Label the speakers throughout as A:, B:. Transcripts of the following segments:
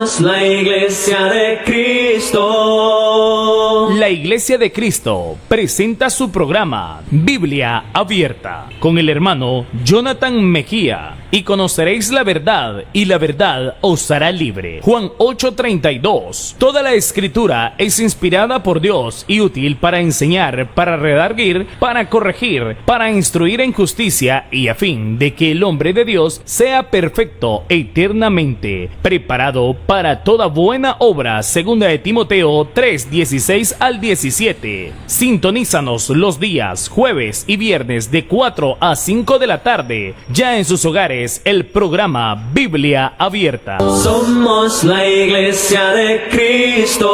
A: La Iglesia de Cristo.
B: La Iglesia de Cristo presenta su programa Biblia Abierta con el hermano Jonathan Mejía. Y conoceréis la verdad, y la verdad os hará libre. Juan 8:32. Toda la escritura es inspirada por Dios y útil para enseñar, para redarguir, para corregir, para instruir en justicia, y a fin de que el hombre de Dios sea perfecto eternamente, preparado para toda buena obra. Segunda de Timoteo 3:16 al 17. Sintonízanos los días jueves y viernes de 4 a 5 de la tarde, ya en sus hogares, el programa Biblia Abierta.
A: Somos la Iglesia de Cristo.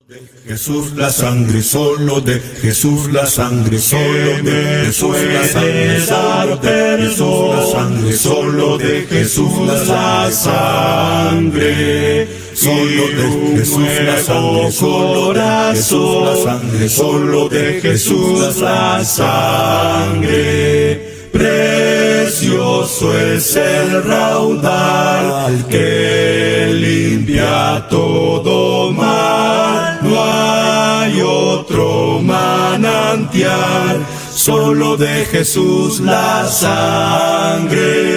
C: De Jesús la sangre, solo de Jesús la sangre, solo de Jesús la sangre, solo de Jesús la sangre, solo de Jesús la sangre, solo de Jesús la sangre, solo de Jesús la sangre, solo de Jesús la sangre. Precioso es el raudal que limpia todo mal. No hay otro manantial, solo de Jesús la sangre.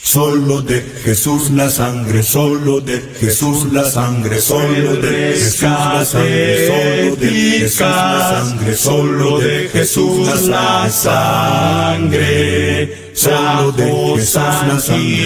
C: Solo de Jesús la sangre, solo de Jesús la sangre, solo de Jesús la sangre, solo de Jesús la sangre, solo de Jesús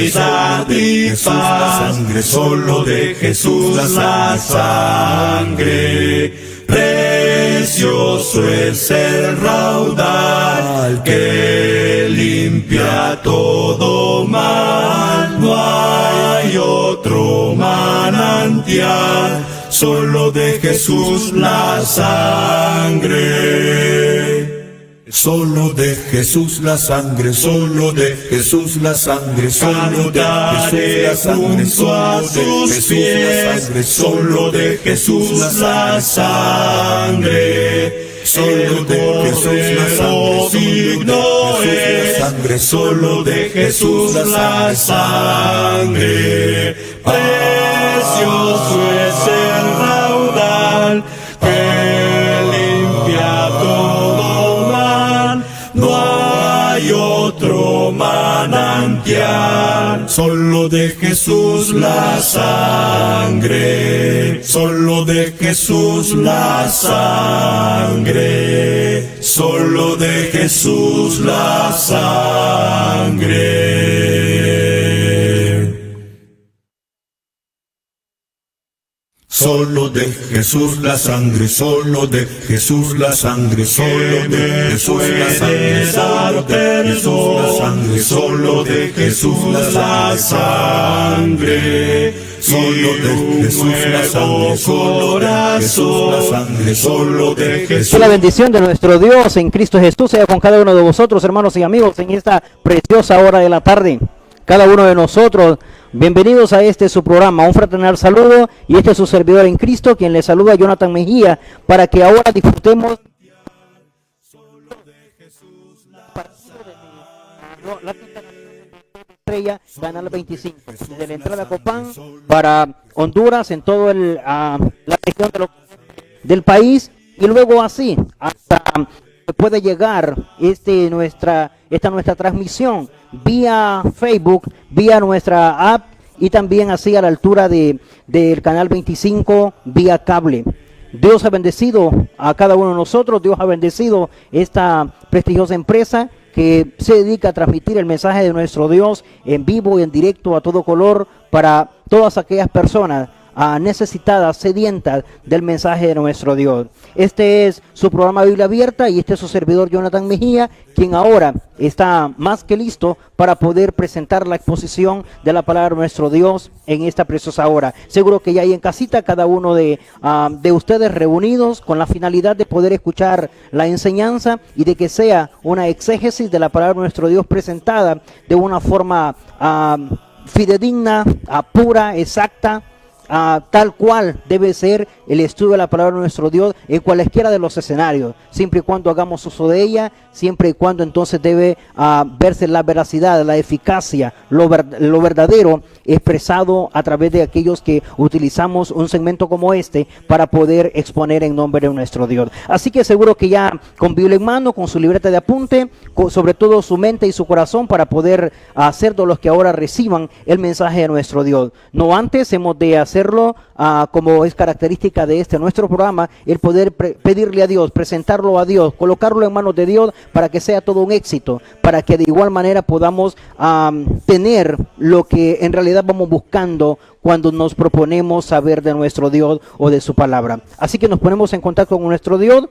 C: la sangre, solo de Jesús la sangre, solo de Jesús la sangre. Precioso es el raudal que limpia todo mal. No hay otro manantial, solo de Jesús la sangre. Solo de Jesús la sangre, solo de Jesús la sangre, solo de Jesús la sangre, solo de Jesús la sangre, solo de Jesús la sangre, solo de Jesús la sangre. Precioso es el raudal que limpia todo mal. No hay otro manantial, solo de Jesús la sangre, solo de Jesús la sangre, solo de Jesús la sangre. Solo de Jesús la sangre, solo de Jesús la sangre, solo de Jesús la sangre, solo de Jesús la sangre, solo de Jesús la sangre, solo de Jesús la sangre, solo de Jesús la sangre, solo de Jesús.
D: Que la bendición de nuestro Dios en Cristo Jesús sea con cada uno de vosotros, hermanos y amigos, en esta preciosa hora de la tarde. Cada uno de nosotros, bienvenidos a este su programa, un fraternal saludo, y este es su servidor en Cristo, quien le saluda, Jonathan Mejía, para que ahora disfrutemos la estrella, Canal 25, desde la entrada a Copán para Honduras, en todo la región del país, y luego así hasta puede llegar esta nuestra transmisión vía Facebook, vía nuestra app, y también así a la altura del canal 25 vía cable. Dios ha bendecido a cada uno de nosotros, Dios ha bendecido esta prestigiosa empresa que se dedica a transmitir el mensaje de nuestro Dios en vivo y en directo a todo color para todas aquellas personas necesitadas, sedientas del mensaje de nuestro Dios. Este es su programa Biblia Abierta y este es su servidor Jonathan Mejía, quien ahora está más que listo para poder presentar la exposición de la palabra de nuestro Dios en esta preciosa hora. Seguro que ya hay en casita cada uno de ustedes reunidos con la finalidad de poder escuchar la enseñanza y de que sea una exégesis de la palabra de nuestro Dios presentada de una forma fidedigna, pura, exacta, tal cual debe ser el estudio de la palabra de nuestro Dios en cualesquiera de los escenarios, siempre y cuando hagamos uso de ella, siempre y cuando entonces debe verse la veracidad, la eficacia, lo verdadero expresado a través de aquellos que utilizamos un segmento como este para poder exponer en nombre de nuestro Dios. Así que seguro que ya con Biblia en mano, con su libreta de apunte, sobre todo su mente y su corazón para poder hacer de los que ahora reciban el mensaje de nuestro Dios. No antes hemos de hacerlo como es característica de nuestro programa, el poder pedirle a Dios, presentarlo a Dios, colocarlo en manos de Dios para que sea todo un éxito, para que de igual manera podamos tener lo que en realidad vamos buscando cuando nos proponemos saber de nuestro Dios o de su palabra. Así que nos ponemos en contacto con nuestro Dios.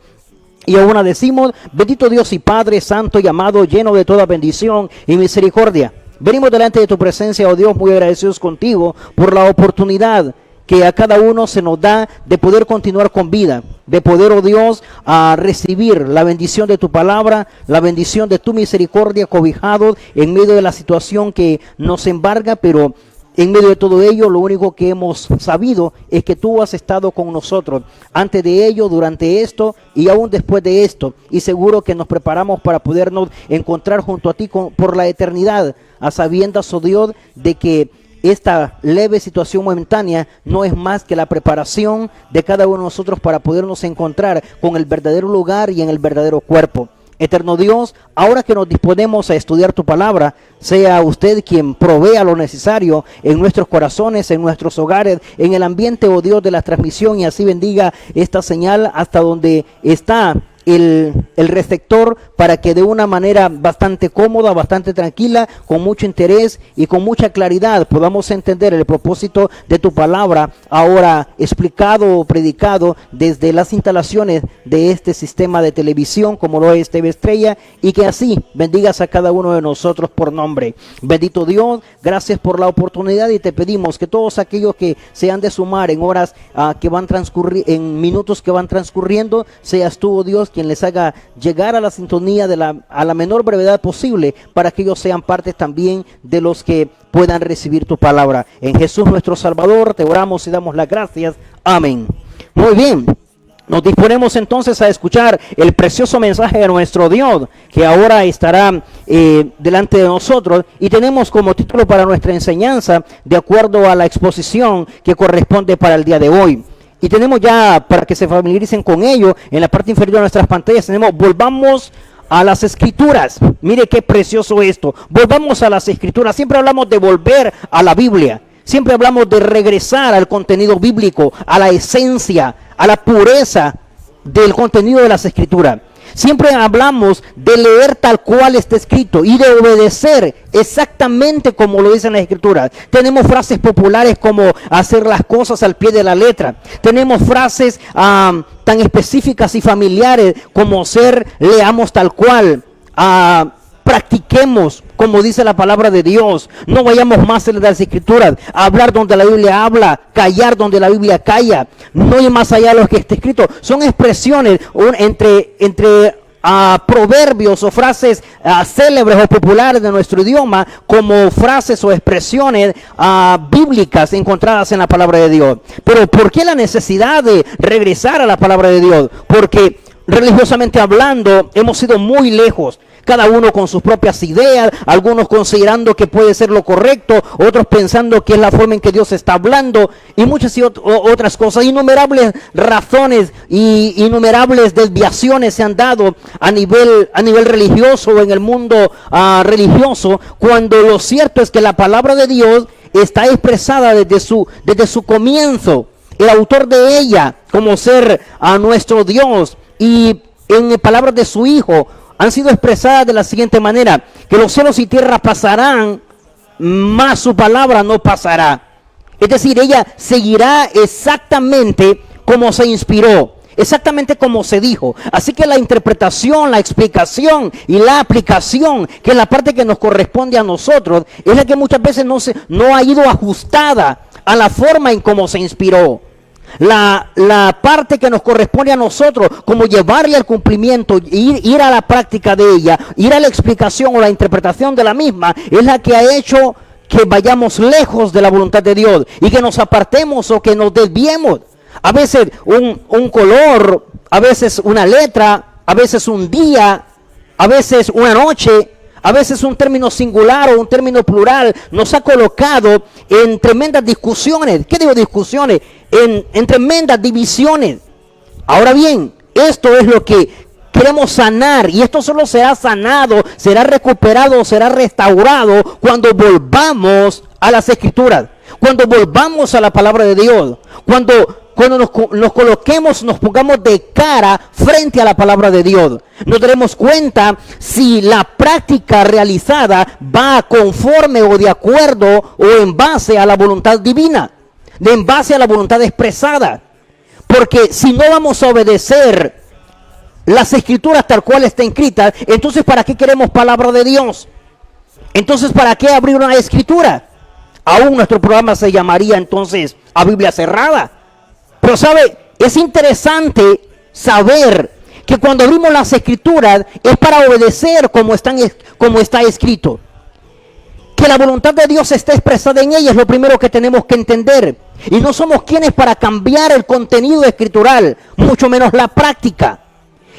D: Y aún decimos: bendito Dios y Padre santo y amado, lleno de toda bendición y misericordia. Venimos delante de tu presencia, oh Dios, muy agradecidos contigo por la oportunidad que a cada uno se nos da de poder continuar con vida, de poder, oh Dios, a recibir la bendición de tu palabra, la bendición de tu misericordia, cobijados en medio de la situación que nos embarga, pero en medio de todo ello, lo único que hemos sabido es que tú has estado con nosotros antes de ello, durante esto y aún después de esto. Y seguro que nos preparamos para podernos encontrar junto a ti por la eternidad, a sabiendas, oh Dios, de que esta leve situación momentánea no es más que la preparación de cada uno de nosotros para podernos encontrar con el verdadero lugar y en el verdadero cuerpo. Eterno Dios, ahora que nos disponemos a estudiar tu palabra, sea usted quien provea lo necesario en nuestros corazones, en nuestros hogares, en el ambiente, oh Dios, de la transmisión, y así bendiga esta señal hasta donde está el receptor, para que de una manera bastante cómoda, bastante tranquila, con mucho interés y con mucha claridad podamos entender el propósito de tu palabra, ahora explicado o predicado desde las instalaciones de este sistema de televisión como lo es TV Estrella, y que así bendigas a cada uno de nosotros por nombre. Bendito Dios, gracias por la oportunidad, y te pedimos que todos aquellos que se han de sumar en horas que van en minutos que van transcurriendo, seas tú, oh Dios, quien les haga llegar a la sintonía a la menor brevedad posible, para que ellos sean parte también de los que puedan recibir tu palabra. En Jesús nuestro Salvador te oramos y damos las gracias. Amén. Muy bien, nos disponemos entonces a escuchar el precioso mensaje de nuestro Dios, que ahora estará delante de nosotros, y tenemos como título para nuestra enseñanza, de acuerdo a la exposición que corresponde para el día de hoy. Y tenemos ya, para que se familiaricen con ello, en la parte inferior de nuestras pantallas tenemos: volvamos a las Escrituras. Mire qué precioso esto. Volvamos a las Escrituras. Siempre hablamos de volver a la Biblia. Siempre hablamos de regresar al contenido bíblico, a la esencia, a la pureza del contenido de las Escrituras. Siempre hablamos de leer tal cual está escrito y de obedecer exactamente como lo dicen las Escrituras. Tenemos frases populares como hacer las cosas al pie de la letra. Tenemos frases tan específicas y familiares como leamos tal cual, practiquemos como dice la palabra de Dios. No vayamos más en las Escrituras, hablar donde la Biblia habla, callar donde la Biblia calla, no ir más allá de lo que está escrito. Son expresiones entre proverbios o frases célebres o populares de nuestro idioma, como frases o expresiones bíblicas encontradas en la palabra de Dios. Pero ¿por qué la necesidad de regresar a la palabra de Dios? Porque religiosamente hablando hemos ido muy lejos, cada uno con sus propias ideas, algunos considerando que puede ser lo correcto, otros pensando que es la forma en que Dios está hablando, y muchas otras cosas. Innumerables razones y innumerables desviaciones se han dado a nivel religioso o en el mundo religioso, cuando lo cierto es que la palabra de Dios está expresada desde su comienzo, el autor de ella como ser a nuestro Dios, y en palabras de su Hijo han sido expresadas de la siguiente manera: que los cielos y tierra pasarán, mas su palabra no pasará. Es decir, ella seguirá exactamente como se inspiró, exactamente como se dijo. Así que la interpretación, la explicación y la aplicación, que es la parte que nos corresponde a nosotros, es la que muchas veces no ha ido ajustada a la forma en cómo se inspiró. La parte que nos corresponde a nosotros, como llevarle al cumplimiento, ir a la práctica de ella, ir a la explicación o la interpretación de la misma, es la que ha hecho que vayamos lejos de la voluntad de Dios y que nos apartemos o que nos desviemos. A veces un color, a veces una letra, a veces un día, a veces una noche, a veces un término singular o un término plural nos ha colocado en tremendas discusiones. ¿Qué digo discusiones? En tremendas divisiones. Ahora bien, esto es lo que queremos sanar, y esto solo será sanado, será recuperado, será restaurado cuando volvamos a las Escrituras, cuando volvamos a la palabra de Dios, cuando nos coloquemos, nos pongamos de cara frente a la palabra de Dios. Nos daremos cuenta si la práctica realizada va conforme o de acuerdo o en base a la voluntad divina, en base a la voluntad expresada. Porque si no vamos a obedecer las Escrituras tal cual está escrita, entonces ¿para qué queremos palabra de Dios? Entonces ¿para qué abrir una Escritura? Aún nuestro programa se llamaría entonces a Biblia cerrada. Pero sabe, es interesante saber que cuando abrimos las Escrituras es para obedecer como está escrito. Que la voluntad de Dios está expresada en ella es lo primero que tenemos que entender. Y no somos quienes para cambiar el contenido escritural, mucho menos la práctica.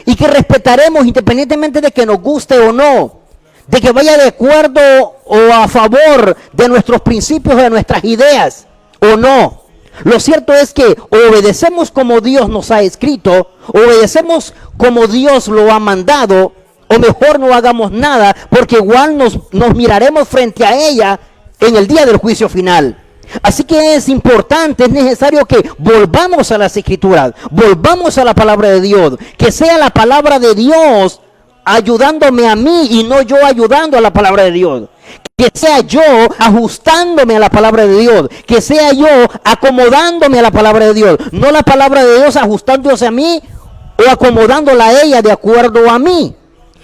D: Y que respetaremos independientemente de que nos guste o no, de que vaya de acuerdo o a favor de nuestros principios o de nuestras ideas o no. Lo cierto es que obedecemos como Dios nos ha escrito, obedecemos como Dios lo ha mandado, o mejor no hagamos nada, porque igual nos miraremos frente a ella en el día del juicio final. Así que es importante, es necesario que volvamos a las Escrituras, volvamos a la palabra de Dios, que sea la palabra de Dios ayudándome a mí y no yo ayudando a la palabra de Dios. Que sea yo ajustándome a la palabra de Dios, que sea yo acomodándome a la palabra de Dios, no la palabra de Dios ajustándose a mí o acomodándola a ella de acuerdo a mí.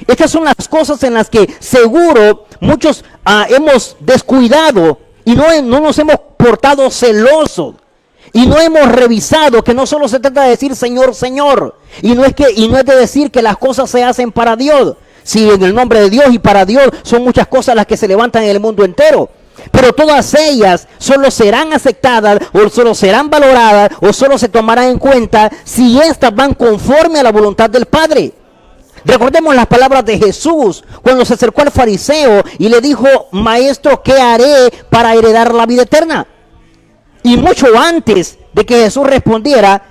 D: Estas son las cosas en las que seguro muchos hemos descuidado y no nos hemos portado celosos y no hemos revisado que no solo se trata de decir Señor, Señor, y no es de decir que las cosas se hacen para Dios. Sí, en el nombre de Dios y para Dios son muchas cosas las que se levantan en el mundo entero, pero todas ellas solo serán aceptadas o solo serán valoradas o solo se tomarán en cuenta si éstas van conforme a la voluntad del Padre. Recordemos las palabras de Jesús cuando se acercó al fariseo y le dijo: Maestro, ¿qué haré para heredar la vida eterna? Y mucho antes de que Jesús respondiera,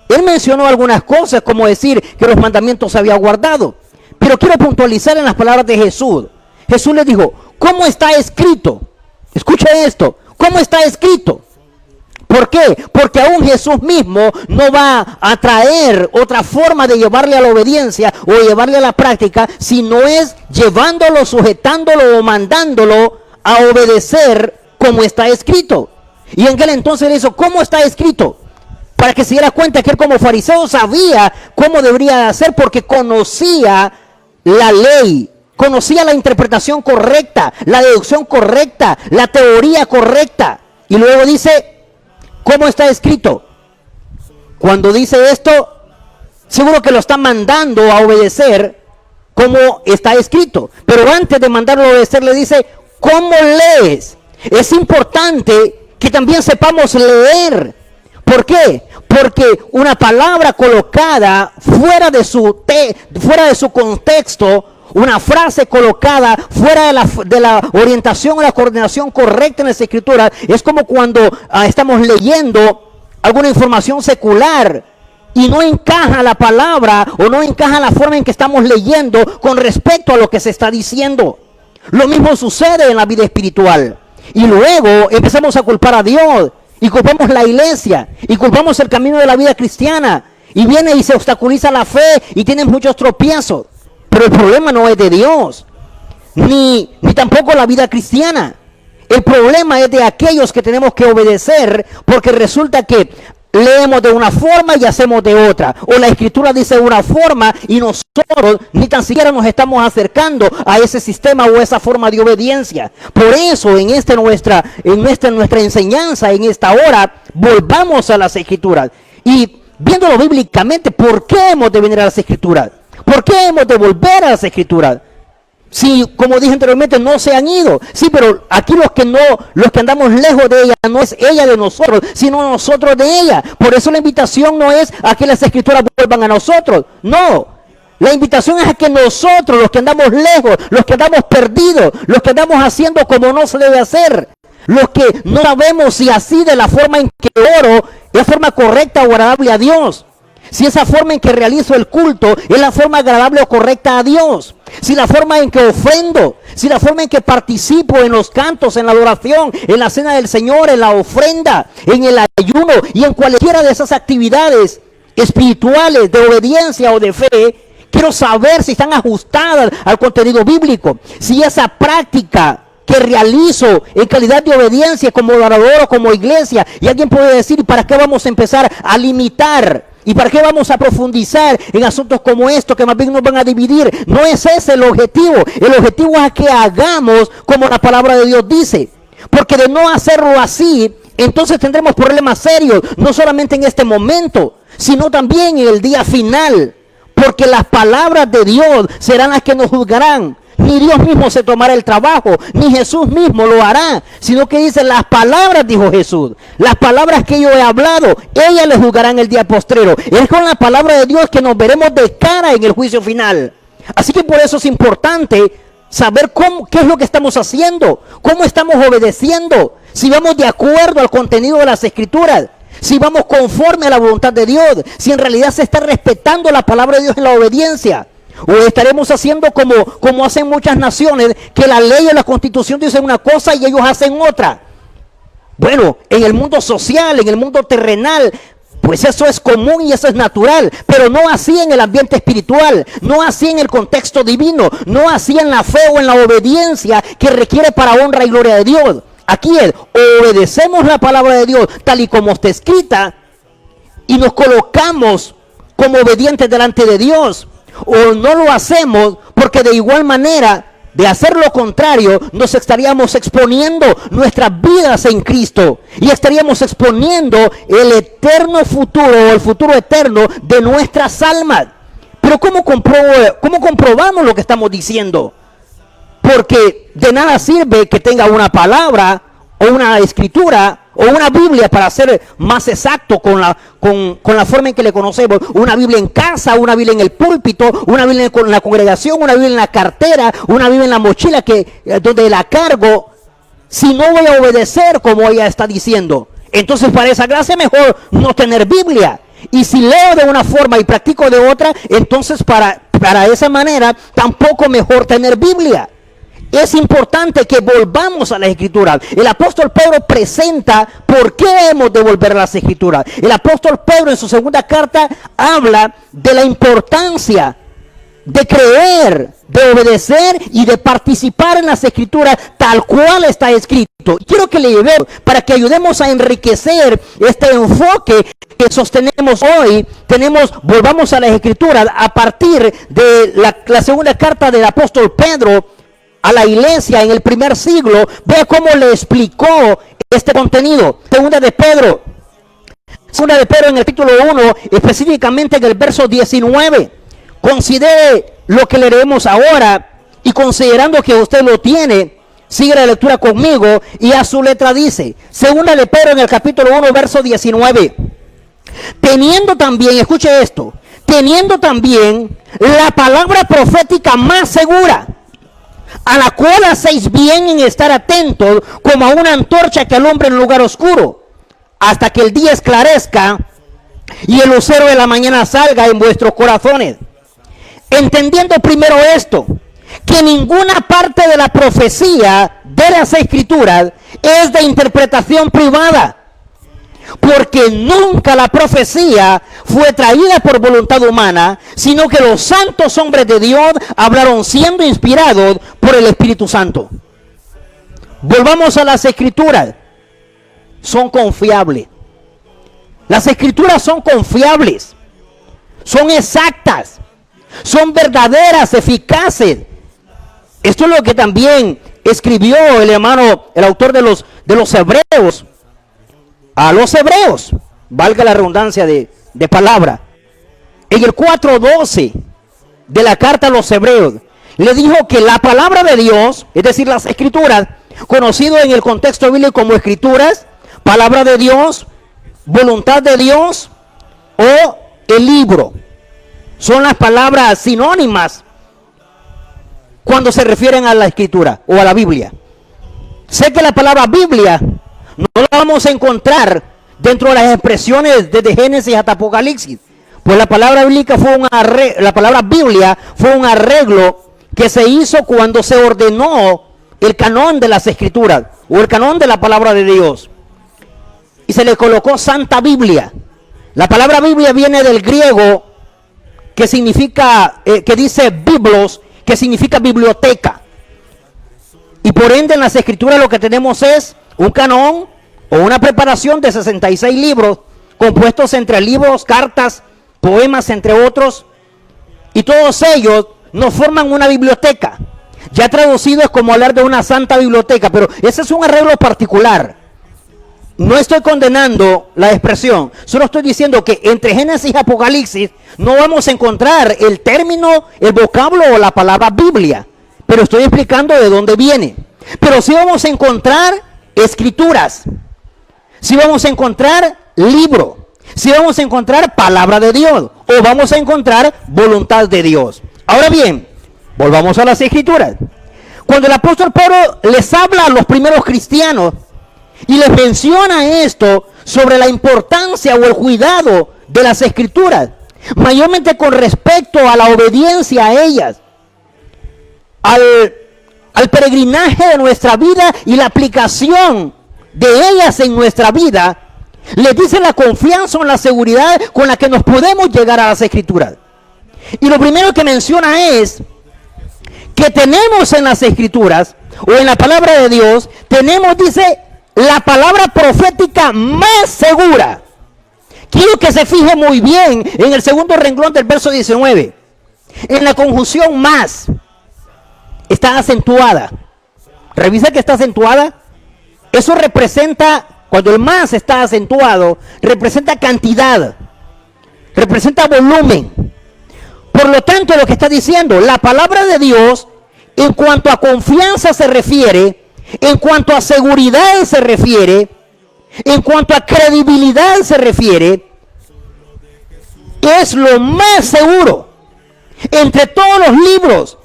D: él mencionó algunas cosas, como decir que los mandamientos se había guardado. Pero quiero puntualizar en las palabras de Jesús. Jesús le dijo: ¿cómo está escrito? Escucha esto, ¿cómo está escrito? ¿Por qué? Porque aún Jesús mismo no va a traer otra forma de llevarle a la obediencia o llevarle a la práctica, si no es llevándolo, sujetándolo o mandándolo a obedecer como está escrito. Y en aquel entonces le hizo: ¿cómo está escrito? Para que se diera cuenta que él como fariseo sabía cómo debería hacer, porque conocía la ley, conocía la interpretación correcta, la deducción correcta, la teoría correcta. Y luego dice: ¿cómo está escrito? Cuando dice esto, seguro que lo está mandando a obedecer como está escrito. Pero antes de mandarlo a obedecer, le dice: ¿cómo lees? Es importante que también sepamos leer. ¿Por qué? Porque una palabra colocada fuera de su contexto, una frase colocada fuera de la orientación o la coordinación correcta en las Escrituras, es como cuando estamos leyendo alguna información secular y no encaja la palabra o no encaja la forma en que estamos leyendo con respecto a lo que se está diciendo. Lo mismo sucede en la vida espiritual. Y luego empezamos a culpar a Dios, y culpamos la iglesia, y culpamos el camino de la vida cristiana, y viene y se obstaculiza la fe, y tienes muchos tropiezos. Pero el problema no es de Dios, ni tampoco la vida cristiana. El problema es de aquellos que tenemos que obedecer, porque resulta que leemos de una forma y hacemos de otra, o la Escritura dice de una forma y nosotros ni tan siquiera nos estamos acercando a ese sistema o esa forma de obediencia. Por eso en nuestra enseñanza, en esta hora, volvamos a las Escrituras y viéndolo bíblicamente, ¿por qué hemos de venir a las Escrituras? ¿Por qué hemos de volver a las Escrituras? Si, como dije anteriormente, no se han ido. Sí, pero aquí los que andamos lejos de ella, no es ella de nosotros, sino nosotros de ella. Por eso la invitación no es a que las escrituras vuelvan a nosotros. No. La invitación es a que nosotros, los que andamos lejos, los que andamos perdidos, los que andamos haciendo como no se debe hacer, los que no sabemos si así de la forma en que oro es la forma correcta o agradable a Dios. Si esa forma en que realizo el culto es la forma agradable o correcta a Dios. Si la forma en que ofrendo, si la forma en que participo en los cantos, en la adoración, en la cena del Señor, en la ofrenda, en el ayuno y en cualquiera de esas actividades espirituales de obediencia o de fe, quiero saber si están ajustadas al contenido bíblico. Si esa práctica que realizo en calidad de obediencia como adorador o como iglesia, y alguien puede decir, ¿para qué vamos a empezar a limitar? ¿Y para qué vamos a profundizar en asuntos como estos que más bien nos van a dividir? No es ese el objetivo. El objetivo es que hagamos como la palabra de Dios dice. Porque de no hacerlo así, entonces tendremos problemas serios, no solamente en este momento, sino también en el día final. Porque las palabras de Dios serán las que nos juzgarán. Ni Dios mismo se tomará el trabajo, ni Jesús mismo lo hará, sino que dice las palabras, dijo Jesús, las palabras que yo he hablado, ellas les juzgarán el día postrero. Es con la palabra de Dios que nos veremos de cara en el juicio final. Así que por eso es importante saber qué es lo que estamos haciendo, cómo estamos obedeciendo, si vamos de acuerdo al contenido de las Escrituras, si vamos conforme a la voluntad de Dios, si en realidad se está respetando la palabra de Dios en la obediencia. O estaremos haciendo como hacen muchas naciones, que la ley o la constitución dicen una cosa y ellos hacen otra. Bueno, en el mundo social, en el mundo terrenal, pues eso es común y eso es natural, pero no así en el ambiente espiritual, no así en el contexto divino, no así en la fe o en la obediencia que requiere para honra y gloria de Dios. Aquí es, obedecemos la palabra de Dios tal y como está escrita y nos colocamos como obedientes delante de Dios. O no lo hacemos porque de igual manera de hacer lo contrario nos estaríamos exponiendo nuestras vidas en Cristo y estaríamos exponiendo el eterno futuro o el futuro eterno de nuestras almas. Pero ¿cómo comprobamos lo que estamos diciendo? Porque de nada sirve que tenga una palabra o una escritura o una Biblia, para ser más exacto con la forma en que le conocemos, una Biblia en casa, una Biblia en el púlpito, una Biblia en la congregación, una Biblia en la cartera, una Biblia en la mochila donde la cargo, si no voy a obedecer como ella está diciendo. Entonces para esa gracia mejor no tener Biblia. Y si leo de una forma y practico de otra, entonces para esa manera tampoco mejor tener Biblia. Es importante que volvamos a las Escrituras. El apóstol Pedro presenta por qué hemos de volver a las Escrituras. El apóstol Pedro en su segunda carta habla de la importancia de creer, de obedecer y de participar en las Escrituras tal cual está escrito. Quiero que le llevemos para que ayudemos a enriquecer este enfoque que sostenemos hoy. Volvamos a las Escrituras a partir de la segunda carta del apóstol Pedro a la iglesia en el primer siglo. Vea cómo le explicó este contenido. Segunda de Pedro en el capítulo 1, específicamente en el verso 19. Considere lo que leeremos ahora y considerando que usted lo tiene, sigue la lectura conmigo y a su letra dice, segunda de Pedro en el capítulo 1, verso 19. Teniendo también, escuche esto, teniendo también la palabra profética más segura, a la cual hacéis bien en estar atentos como a una antorcha que alumbra en lugar oscuro, hasta que el día esclarezca y el lucero de la mañana salga en vuestros corazones. Entendiendo primero esto, que ninguna parte de la profecía de las Escrituras es de interpretación privada, porque nunca la profecía fue traída por voluntad humana, sino que los santos hombres de Dios hablaron siendo inspirados por el Espíritu Santo. Volvamos a las Escrituras. Son confiables. Las Escrituras son confiables. Son exactas. Son verdaderas, eficaces. Esto es lo que también escribió el autor de los Hebreos. A los hebreos, valga la redundancia de palabra, en el 4:12 de la carta a los hebreos, le dijo que la palabra de Dios, es decir, las escrituras, conocido en el contexto bíblico como escrituras, palabra de Dios, voluntad de Dios o el libro, son las palabras sinónimas cuando se refieren a la escritura o a la Biblia. Sé que la palabra Biblia no la vamos a encontrar dentro de las expresiones desde Génesis hasta Apocalipsis, pues la palabra bíblica la palabra Biblia fue un arreglo que se hizo cuando se ordenó el canón de las escrituras o el canón de la palabra de Dios, y se le colocó Santa Biblia. La palabra Biblia viene del griego que significa, que dice biblos, que significa biblioteca. Y por ende en las escrituras lo que tenemos es un canón o una preparación de 66 libros compuestos entre libros, cartas, poemas, entre otros. Y todos ellos nos forman una biblioteca. Ya traducido es como hablar de una santa biblioteca, pero ese es un arreglo particular. No estoy condenando la expresión, solo estoy diciendo que entre Génesis y Apocalipsis no vamos a encontrar el término, el vocablo o la palabra Biblia, pero estoy explicando de dónde viene. Pero sí vamos a encontrar escrituras, sí vamos a encontrar libro, sí vamos a encontrar palabra de Dios o vamos a encontrar voluntad de Dios. Ahora bien, volvamos a las escrituras. Cuando el apóstol Pablo les habla a los primeros cristianos y les menciona esto sobre la importancia o el cuidado de las escrituras, mayormente con respecto a la obediencia a ellas, al peregrinaje de nuestra vida y la aplicación de ellas en nuestra vida, les dice la confianza o la seguridad con la que nos podemos llegar a las escrituras. Y lo primero que menciona es que tenemos en las escrituras o en la palabra de Dios, tenemos, dice, la palabra profética más segura. Quiero que se fije muy bien en el segundo renglón del verso 19. En la conjunción más está acentuada. Revisa que está acentuada. Eso representa, cuando el más está acentuado, representa cantidad, representa volumen. Por lo tanto, lo que está diciendo, la palabra de Dios, en cuanto a confianza se refiere, en cuanto a seguridad se refiere, en cuanto a credibilidad se refiere, es lo más seguro entre todos los libros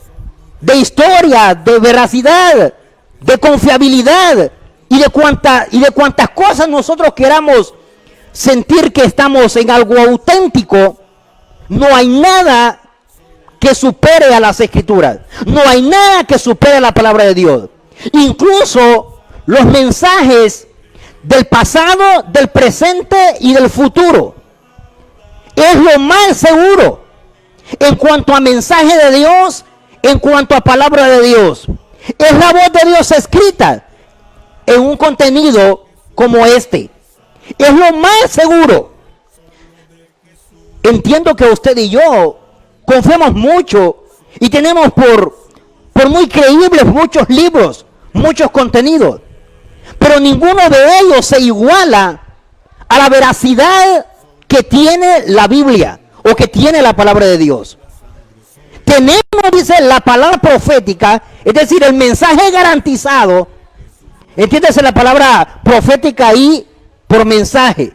D: de historia, de veracidad, de confiabilidad y de cuantas cosas nosotros queramos sentir que estamos en algo auténtico. No hay nada que supere a las escrituras, no hay nada que supere a la palabra de Dios. Incluso los mensajes del pasado, del presente y del futuro es lo más seguro en cuanto a mensaje de Dios, en cuanto a palabra de Dios. Es la voz de Dios escrita en un contenido como este. Es lo más seguro. Entiendo que usted y yo confiamos mucho y tenemos por muy creíbles muchos libros, muchos contenidos, pero ninguno de ellos se iguala a la veracidad que tiene la Biblia o que tiene la palabra de Dios. Tenemos, dice, la palabra profética, es decir, el mensaje garantizado. Entiéndase la palabra profética ahí por mensaje.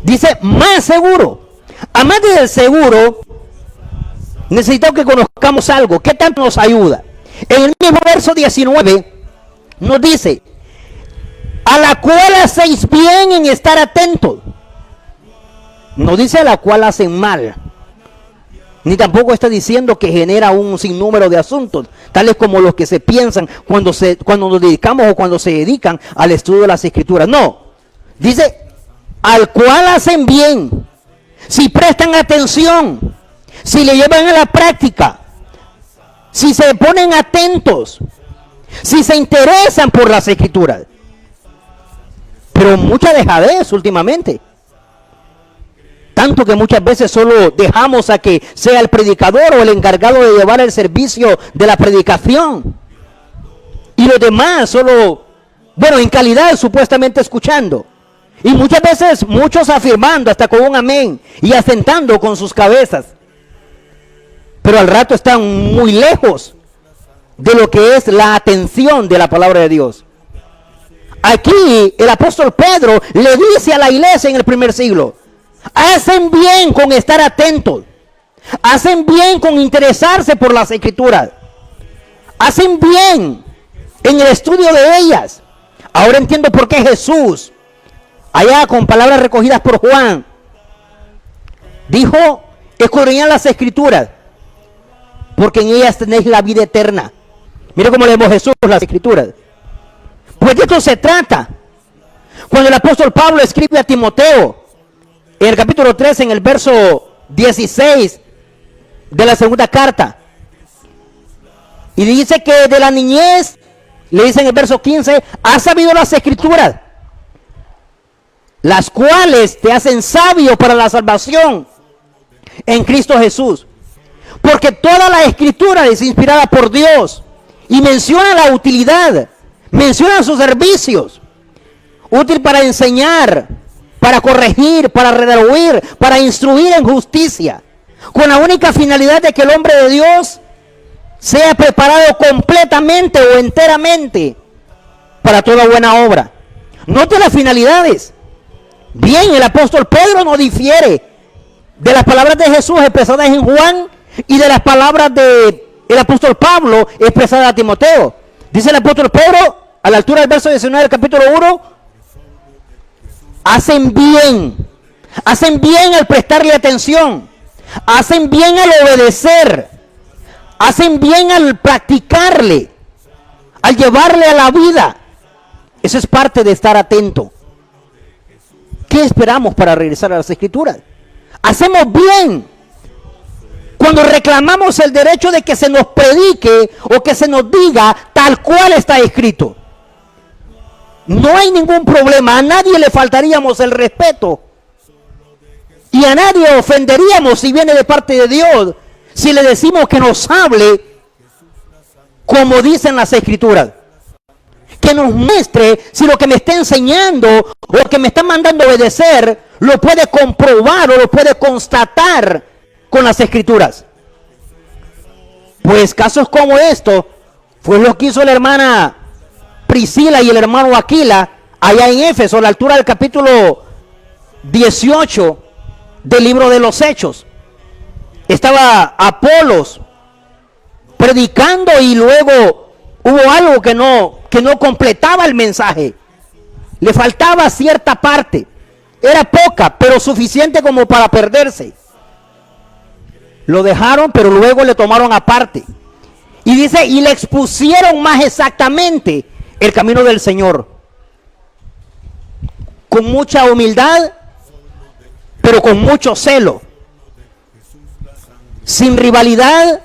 D: Dice más seguro. Además del seguro, necesitamos que conozcamos algo. ¿Qué tanto nos ayuda? En el mismo verso 19 nos dice, a la cual hacéis bien en estar atentos. No dice a la cual hacen mal. Ni tampoco está diciendo que genera un sinnúmero de asuntos, tales como los que se piensan cuando nos dedicamos o cuando se dedican al estudio de las escrituras. No, dice, al cual hacen bien, si prestan atención, si le llevan a la práctica, si se ponen atentos, si se interesan por las escrituras. Pero mucha dejadez últimamente. Tanto que muchas veces solo dejamos a que sea el predicador o el encargado de llevar el servicio de la predicación. Y los demás solo, bueno, en calidad supuestamente escuchando. Y muchas veces muchos afirmando hasta con un amén y asentando con sus cabezas. pero al rato están muy lejos de lo que es la atención de la palabra de Dios. Aquí el apóstol Pedro le dice a la iglesia en el primer siglo: hacen bien con estar atentos, hacen bien con interesarse por las escrituras, hacen bien en el estudio de ellas. Ahora entiendo por qué Jesús, allá con palabras recogidas por Juan, dijo: escudriñad las escrituras, porque en ellas tenéis la vida eterna. Mire cómo leemos Jesús las escrituras. Pues de esto se trata. Cuando el apóstol Pablo escribe a Timoteo, en el capítulo 3, en el verso 16 de la segunda carta, y dice que de la niñez, le dice en el verso 15, has sabido las escrituras, las cuales te hacen sabio para la salvación en Cristo Jesús. Porque toda la escritura es inspirada por Dios y menciona la utilidad, menciona sus servicios, útil para enseñar, para corregir, para redarguir, para instruir en justicia, con la única finalidad de que el hombre de Dios sea preparado completamente o enteramente para toda buena obra. Note las finalidades. Bien, el apóstol Pedro no difiere de las palabras de Jesús expresadas en Juan y de las palabras del apóstol Pablo expresadas a Timoteo. Dice el apóstol Pedro, a la altura del verso 19 del capítulo 1, hacen bien al prestarle atención, hacen bien al obedecer, hacen bien al practicarle, al llevarle a la vida. Eso es parte de estar atento. ¿Qué esperamos para regresar a las escrituras? Hacemos bien cuando reclamamos el derecho de que se nos predique o que se nos diga tal cual está escrito. No hay ningún problema, a nadie le faltaríamos el respeto y a nadie ofenderíamos si viene de parte de Dios, si le decimos que nos hable como dicen las escrituras, que nos muestre si lo que me está enseñando o lo que me está mandando a obedecer lo puede comprobar o lo puede constatar con las escrituras. Pues casos como esto fue lo que hizo la hermana Priscila y el hermano Aquila allá en Éfeso, a la altura del capítulo 18 del libro de los Hechos. Estaba Apolos predicando y luego hubo algo que no completaba el mensaje. Le faltaba cierta parte. Era poca, pero suficiente como para perderse. Lo dejaron, pero luego le tomaron aparte. Y dice, y le expusieron más exactamente el camino del Señor. Con mucha humildad, pero con mucho celo. Sin rivalidad,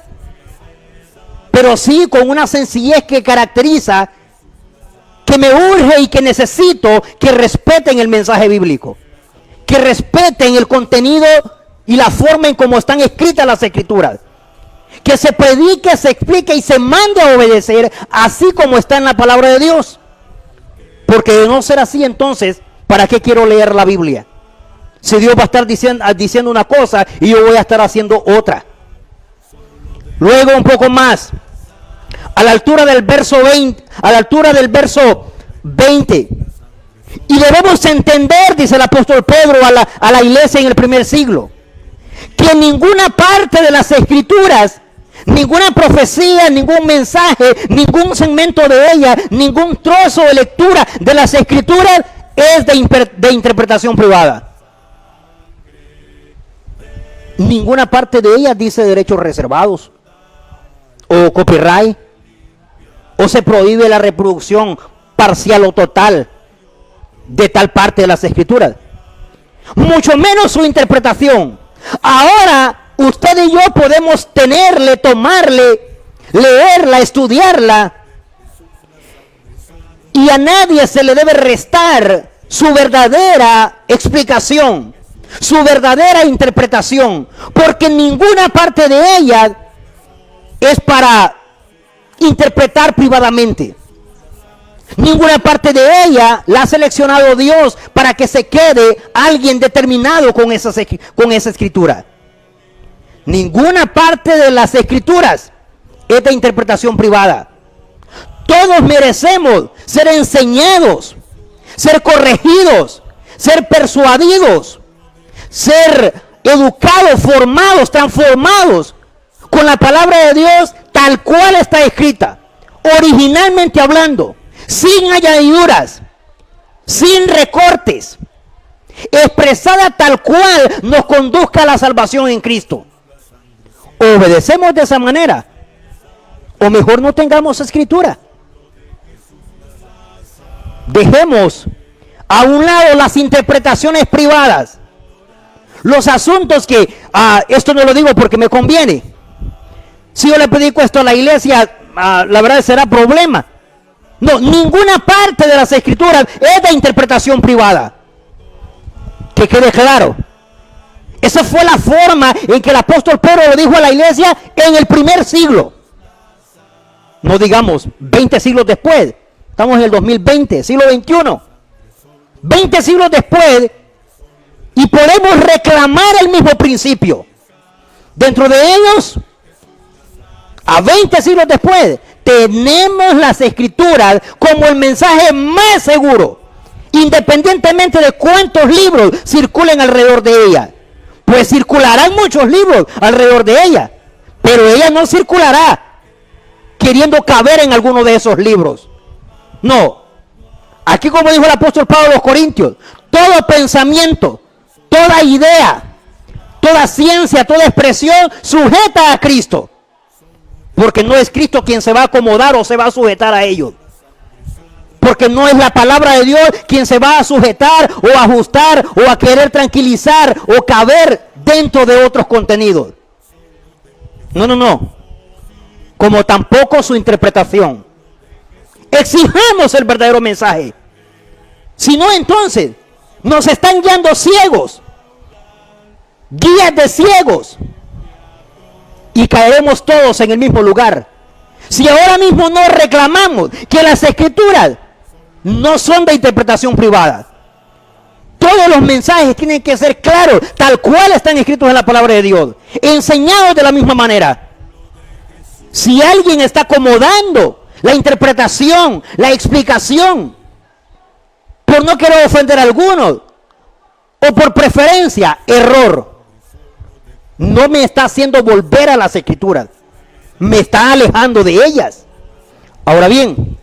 D: pero sí con una sencillez que caracteriza, que me urge y que necesito que respeten el mensaje bíblico, que respeten el contenido y la forma en cómo están escritas las escrituras, que se predique, se explique y se mande a obedecer así como está en la palabra de Dios. Porque de no ser así, entonces, ¿para qué quiero leer la Biblia? Si Dios va a estar diciendo una cosa y yo voy a estar haciendo otra. Luego un poco más, a la altura del verso 20, y debemos entender, dice el apóstol Pedro a la iglesia en el primer siglo, que ninguna parte de las escrituras, ninguna profecía, ningún mensaje, ningún segmento de ella, ningún trozo de lectura de las escrituras es de interpretación privada. Ninguna parte de ella dice derechos reservados o copyright, o se prohíbe la reproducción parcial o total de tal parte de las escrituras, mucho menos su interpretación. Ahora usted y yo podemos tenerle, tomarle, leerla, estudiarla, y a nadie se le debe restar su verdadera explicación, su verdadera interpretación, porque ninguna parte de ella es para interpretar privadamente. Ninguna parte de ella la ha seleccionado Dios para que se quede alguien determinado con esa escritura. Ninguna parte de las escrituras es de interpretación privada. Todos merecemos ser enseñados, ser corregidos, ser persuadidos, ser educados, formados, transformados con la palabra de Dios tal cual está escrita, originalmente hablando, sin añadiduras, sin recortes, expresada tal cual nos conduzca a la salvación en Cristo. Obedecemos de esa manera, o mejor no tengamos escritura. Dejemos a un lado las interpretaciones privadas, los asuntos que, esto no lo digo porque me conviene. Si yo le predico esto a la iglesia, la verdad será problema. No, ninguna parte de las escrituras es de interpretación privada. Que quede claro. Esa fue la forma en que el apóstol Pedro lo dijo a la iglesia en el primer siglo. No digamos 20 siglos después. Estamos en el 2020, siglo XXI. 20 siglos después, y podemos reclamar el mismo principio. Dentro de ellos, a 20 siglos después, tenemos las escrituras como el mensaje más seguro, independientemente de cuántos libros circulen alrededor de ella. Pues circularán muchos libros alrededor de ella, pero ella no circulará queriendo caber en alguno de esos libros. No. Aquí, como dijo el apóstol Pablo a los Corintios, todo pensamiento, toda idea, toda ciencia, toda expresión sujeta a Cristo. Porque no es Cristo quien se va a acomodar o se va a sujetar a ellos. Porque no es la palabra de Dios quien se va a sujetar o a ajustar o a querer tranquilizar o caber dentro de otros contenidos. No. Como tampoco su interpretación. Exijamos el verdadero mensaje. Si no, entonces nos están guiando ciegos, guías de ciegos, y caeremos todos en el mismo lugar. Si ahora mismo no reclamamos que las escrituras no son de interpretación privada, todos los mensajes tienen que ser claros, tal cual están escritos en la palabra de Dios, enseñados de la misma manera. Si alguien está acomodando la interpretación, la explicación, por no querer ofender a algunos, o por preferencia, error, no me está haciendo volver a las escrituras, me está alejando de ellas. Ahora bien,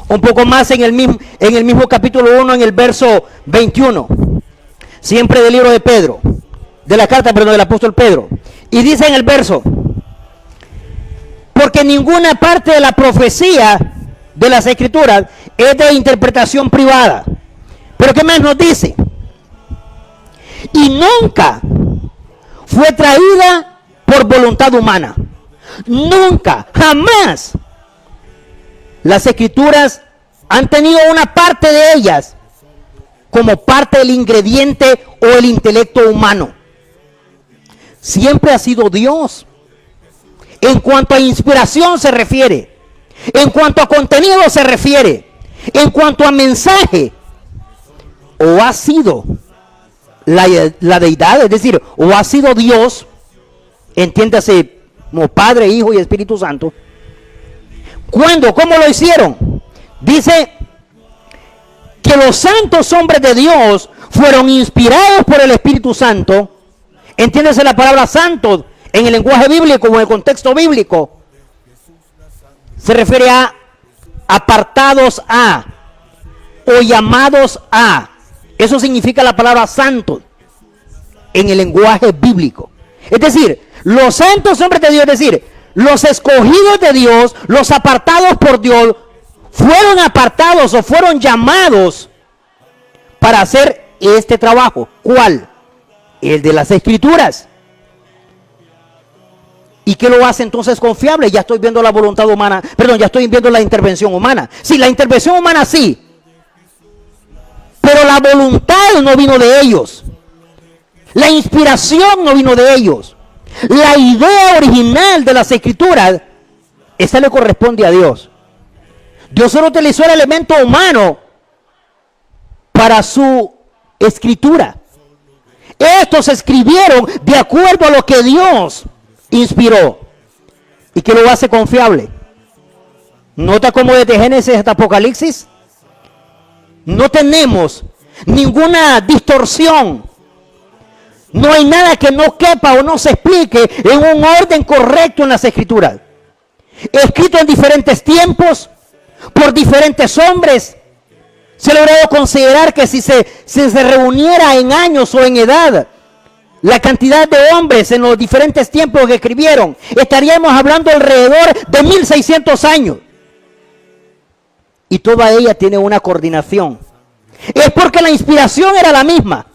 D: un poco más en el mismo capítulo 1, en el verso 21, siempre del libro de Pedro, de la carta, perdón, del apóstol Pedro, y dice en el verso: porque ninguna parte de la profecía de las escrituras es de interpretación privada. Pero ¿qué más nos dice? Y nunca fue traída por voluntad humana. Nunca, jamás. Las escrituras han tenido una parte de ellas como parte del ingrediente o el intelecto humano. Siempre ha sido Dios. En cuanto a inspiración se refiere, en cuanto a contenido se refiere, en cuanto a mensaje, o ha sido la deidad, es decir, o ha sido Dios, entiéndase como Padre, Hijo y Espíritu Santo. ¿Cuándo? ¿Cómo lo hicieron? Dice que los santos hombres de Dios fueron inspirados por el Espíritu Santo. Entiéndase la palabra santo en el lenguaje bíblico o en el contexto bíblico. Se refiere a apartados a o llamados a. Eso significa la palabra santo en el lenguaje bíblico. Es decir, los santos hombres de Dios, es decir, los escogidos de Dios, los apartados por Dios, fueron apartados o fueron llamados para hacer este trabajo. ¿Cuál? El de las escrituras. ¿Y qué lo hace entonces confiable? Ya estoy viendo la voluntad humana, perdón, ya estoy viendo la intervención humana. Sí, la intervención humana sí, pero la voluntad no vino de ellos. La inspiración no vino de ellos. La idea original de las escrituras, esa le corresponde a Dios. Dios solo utilizó el elemento humano para su escritura. Estos escribieron de acuerdo a lo que Dios inspiró y que lo hace confiable. Nota cómo desde Génesis hasta Apocalipsis no tenemos ninguna distorsión. No hay nada que no quepa o no se explique en un orden correcto en las Escrituras. Escrito en diferentes tiempos, por diferentes hombres. Se ha logrado considerar que si se reuniera en años o en edad la cantidad de hombres en los diferentes tiempos que escribieron, estaríamos hablando alrededor de 1600 años. Y toda ella tiene una coordinación. Es porque la inspiración era la misma.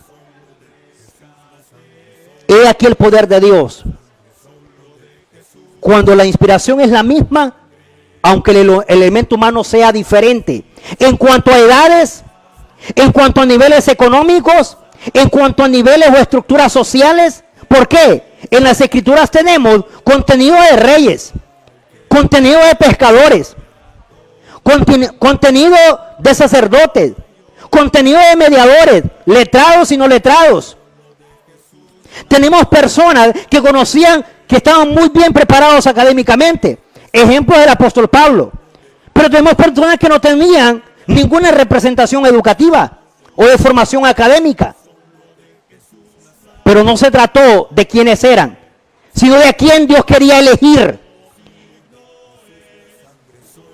D: He aquí el poder de Dios. Cuando la inspiración es la misma, aunque el elemento humano sea diferente, en cuanto a edades, en cuanto a niveles económicos, en cuanto a niveles o estructuras sociales. ¿Por qué? En las Escrituras tenemos contenido de reyes, contenido de pescadores, contenido de sacerdotes, contenido de mediadores, letrados y no letrados. Tenemos personas que conocían, que estaban muy bien preparados académicamente. Ejemplos del apóstol Pablo. Pero tenemos personas que no tenían ninguna representación educativa o de formación académica. Pero no se trató de quiénes eran, sino de a quién Dios quería elegir.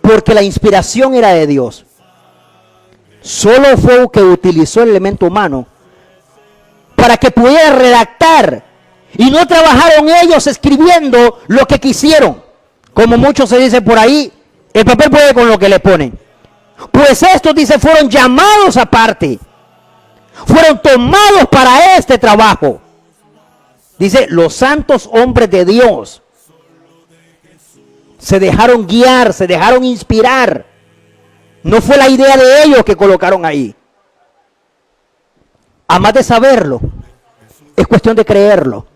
D: Porque la inspiración era de Dios. Solo fue que utilizó el elemento humano para que pudiera redactar, y no trabajaron ellos escribiendo lo que quisieron, como muchos se dice por ahí. El papel puede con lo que le ponen. Pues estos, dice, fueron llamados aparte, fueron tomados para este trabajo. Dice, los santos hombres de Dios se dejaron guiar, se dejaron inspirar. No fue la idea de ellos que colocaron ahí. Además de saberlo, es cuestión de creerlo.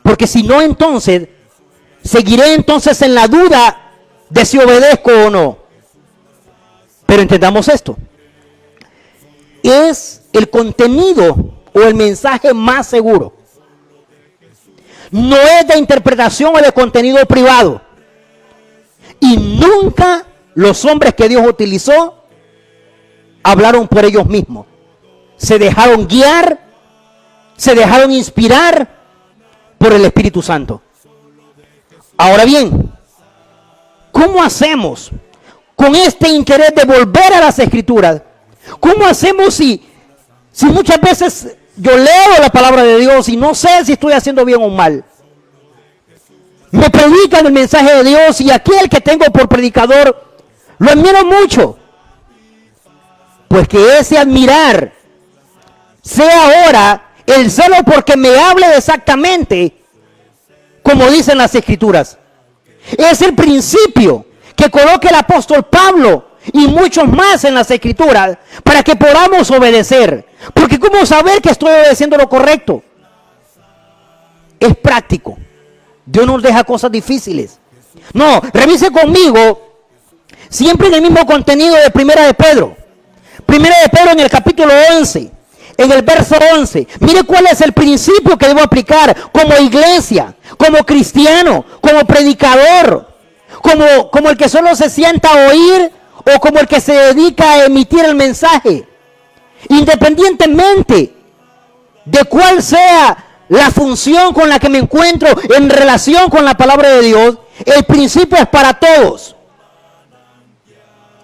D: Porque si no, entonces, seguiré entonces en la duda de si obedezco o no. Pero entendamos esto. Es el contenido o el mensaje más seguro. No es de interpretación o de contenido privado. Y nunca los hombres que Dios utilizó hablaron por ellos mismos. Se dejaron guiar, se dejaron inspirar por el Espíritu Santo. Ahora bien, ¿cómo hacemos con este interés de volver a las Escrituras? ¿Cómo hacemos si muchas veces yo leo la palabra de Dios y no sé si estoy haciendo bien o mal? Me predican el mensaje de Dios y aquel que tengo por predicador lo admiro mucho. Pues que ese admirar sea ahora el celo porque me hable exactamente como dicen las Escrituras. Es el principio que coloca el apóstol Pablo y muchos más en las Escrituras para que podamos obedecer. Porque ¿cómo saber que estoy obedeciendo lo correcto? Es práctico. Dios nos deja cosas difíciles. No, revise conmigo siempre en el mismo contenido de Primera de Pedro. Primera de Pedro en el capítulo 11, en el verso 11. Mire cuál es el principio que debo aplicar como iglesia, como cristiano, como predicador, como el que solo se sienta a oír o como el que se dedica a emitir el mensaje. Independientemente de cuál sea la función con la que me encuentro en relación con la palabra de Dios, el principio es para todos.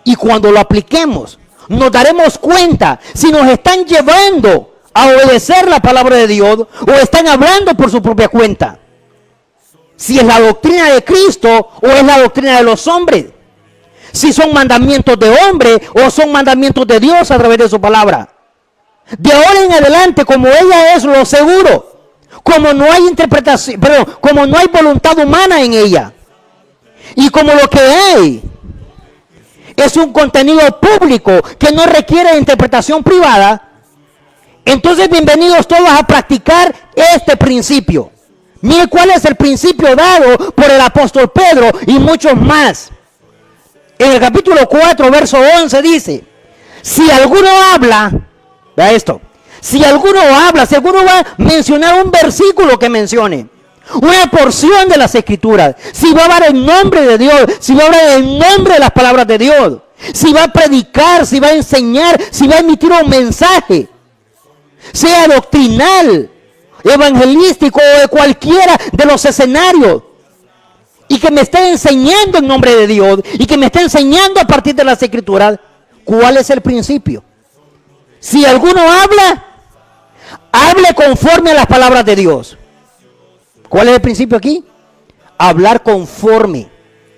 D: Y cuando lo apliquemos, nos daremos cuenta si nos están llevando a obedecer la palabra de Dios o están hablando por su propia cuenta. Si es la doctrina de Cristo o es la doctrina de los hombres. Si son mandamientos de hombre o son mandamientos de Dios a través de su palabra. De ahora en adelante, como ella es lo seguro, como no hay interpretación, como no hay voluntad humana en ella, y como lo que hay es un contenido público que no requiere interpretación privada, entonces bienvenidos todos a practicar este principio. Mire cuál es el principio dado por el apóstol Pedro y muchos más. En el capítulo 4, verso 11 dice, si alguno habla, vea esto, Si alguno habla, si alguno va a mencionar un versículo que mencione, una porción de las Escrituras, si va a hablar en nombre de Dios, si va a hablar en nombre de las palabras de Dios, si va a predicar, si va a enseñar, si va a emitir un mensaje, sea doctrinal, evangelístico o de cualquiera de los escenarios, y que me esté enseñando en nombre de Dios, y que me esté enseñando a partir de las Escrituras, ¿cuál es el principio? Si alguno habla, hable conforme a las palabras de Dios. ¿Cuál es el principio aquí? Hablar conforme.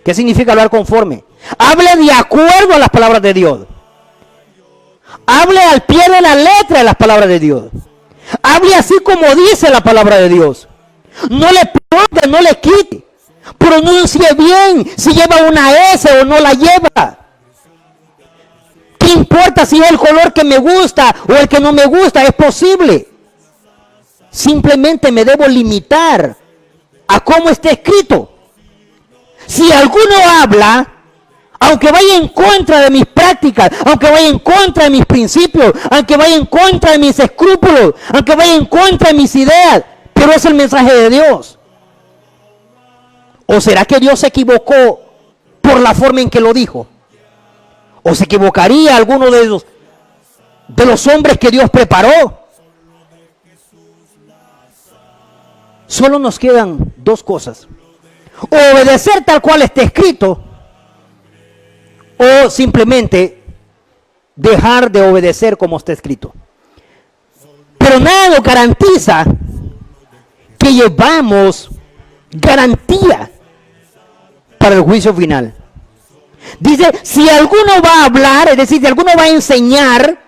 D: ¿Qué significa hablar conforme? Hable de acuerdo a las palabras de Dios. Hable al pie de la letra de las palabras de Dios. Hable así como dice la palabra de Dios. No le ponga, no le quite. Pronuncie bien si lleva una S o no la lleva. ¿Qué importa si es el color que me gusta o el que no me gusta? Es posible. Simplemente me debo limitar a cómo está escrito. Si alguno habla, aunque vaya en contra de mis prácticas, aunque vaya en contra de mis principios, aunque vaya en contra de mis escrúpulos, aunque vaya en contra de mis ideas, pero es el mensaje de Dios. ¿O será que Dios se equivocó por la forma en que lo dijo? ¿O se equivocaría alguno de los hombres que Dios preparó? Solo nos quedan dos cosas: obedecer tal cual está escrito, o simplemente dejar de obedecer como está escrito. Pero nada nos garantiza que llevamos garantía para el juicio final. Dice, si alguno va a hablar, es decir, si alguno va a enseñar,